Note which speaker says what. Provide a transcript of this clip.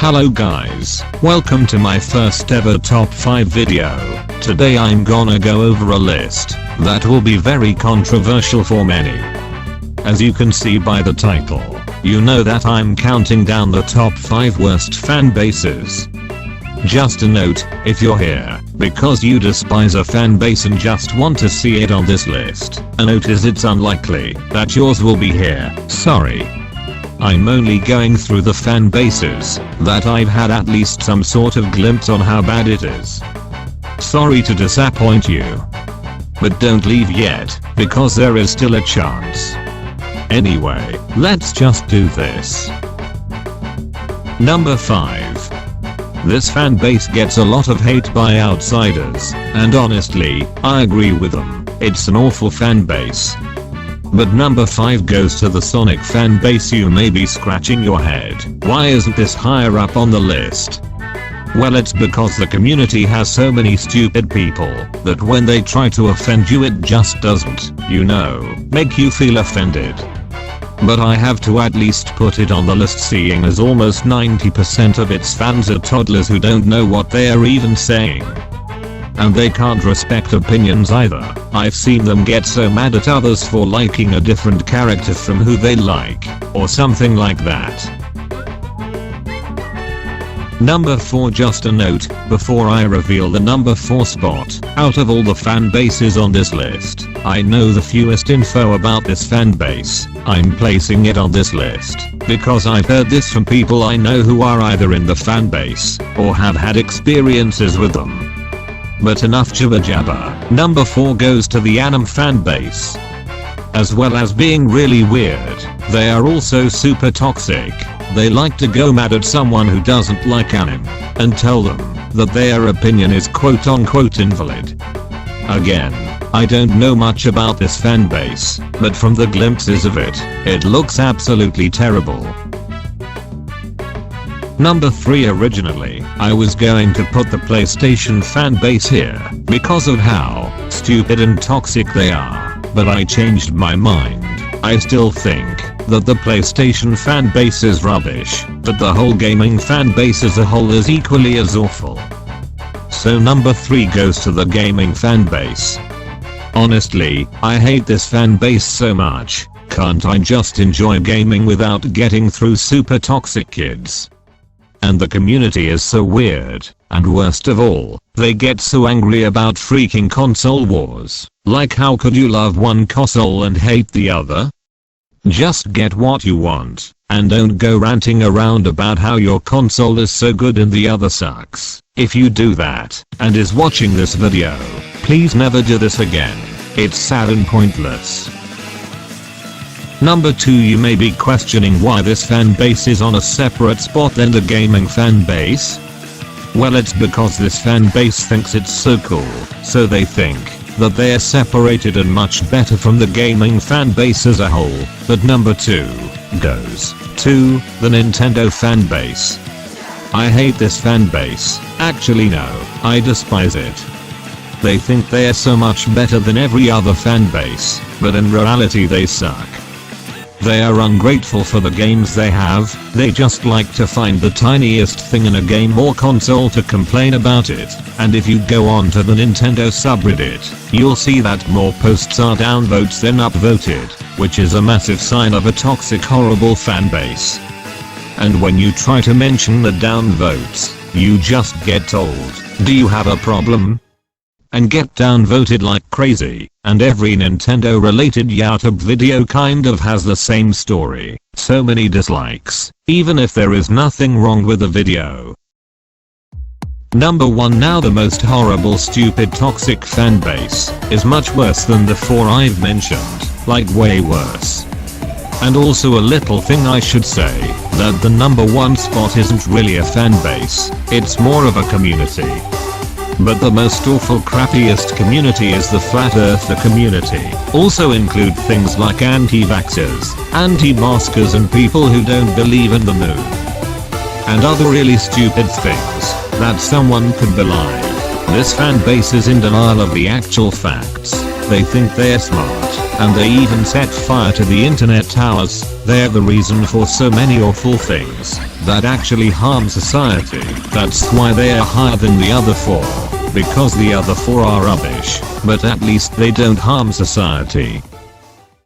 Speaker 1: Hello guys, welcome to my first ever top 5 video. Today I'm gonna go over a list that will be very controversial for many. As you can see by the title, you know that I'm counting down the top 5 worst fan bases. Just a note, if you're here because you despise a fan base and just want to see it on this list, a note is it's unlikely that yours will be here. Sorry. I'm only going through the fan bases that I've had at least some sort of glimpse on how bad it is. Sorry to disappoint you. But don't leave yet, because there is still a chance. Anyway, let's just do this. Number 5. This fan base gets a lot of hate by outsiders, and honestly, I agree with them. It's an awful fan base. But number 5 goes to the Sonic fan base. You may be scratching your head, why isn't this higher up on the list? Well, it's because the community has so many stupid people that when they try to offend you it just doesn't, make you feel offended. But I have to at least put it on the list, seeing as almost 90% of its fans are toddlers who don't know what they are even saying. And they can't respect opinions either. I've seen them get so mad at others for liking a different character from who they like, or something like that. Number 4. Just a note, before I reveal the number 4 spot, out of all the fan bases on this list, I know the fewest info about this fan base. I'm placing it on this list because I've heard this from people I know who are either in the fan base or have had experiences with them. But enough jibber jabber. Number 4 goes to the anime fan base. As well as being really weird, they are also super toxic. They like to go mad at someone who doesn't like anime and tell them that their opinion is quote unquote invalid. Again, I don't know much about this fan base, but from the glimpses of it, it looks absolutely terrible. Number 3. Originally, I was going to put the PlayStation fan base here because of how stupid and toxic they are, but I changed my mind. I still think that the PlayStation fan base is rubbish, but the whole gaming fan base as a whole is equally as awful. So number 3 goes to the gaming fan base. Honestly, I hate this fan base so much. Can't I just enjoy gaming without getting through super toxic kids? And the community is so weird, and worst of all, they get so angry about freaking console wars. Like, how could you love one console and hate the other? Just get what you want, and don't go ranting around about how your console is so good and the other sucks. If you do that, and is watching this video, please never do this again. It's sad and pointless. Number 2. You may be questioning why this fan base is on a separate spot than the gaming fan base. Well, it's because this fan base thinks it's so cool, so they think that they're separated and much better from the gaming fan base as a whole. But number 2 goes to the Nintendo fan base. I hate this fan base. Actually no, I despise it. They think they're so much better than every other fan base, but in reality they suck. They are ungrateful for the games they have. They just like to find the tiniest thing in a game or console to complain about it. And if you go on to the Nintendo subreddit, you'll see that more posts are downvotes than upvoted, which is a massive sign of a toxic, horrible fan base. And when you try to mention the downvotes, you just get told, "Do you have a problem?" and get downvoted like crazy. And every Nintendo related YouTube video kind of has the same story. So many dislikes, even if there is nothing wrong with the video. Number 1. Now the most horrible, stupid, toxic fan base is much worse than the 4 I've mentioned, like way worse. And also a little thing I should say, that the number 1 spot isn't really a fan base, it's more of a community. But the most awful, crappiest community is the Flat Earther community. Also include things like anti-vaxxers, anti-maskers and people who don't believe in the moon. And other really stupid things that someone could believe. This fan base is in denial of the actual facts. They think they're smart, And they even set fire to the internet towers. They're the reason for so many awful things that actually harm society. That's why they are higher than the other 4. Because the other 4 are rubbish, but at least they don't harm society.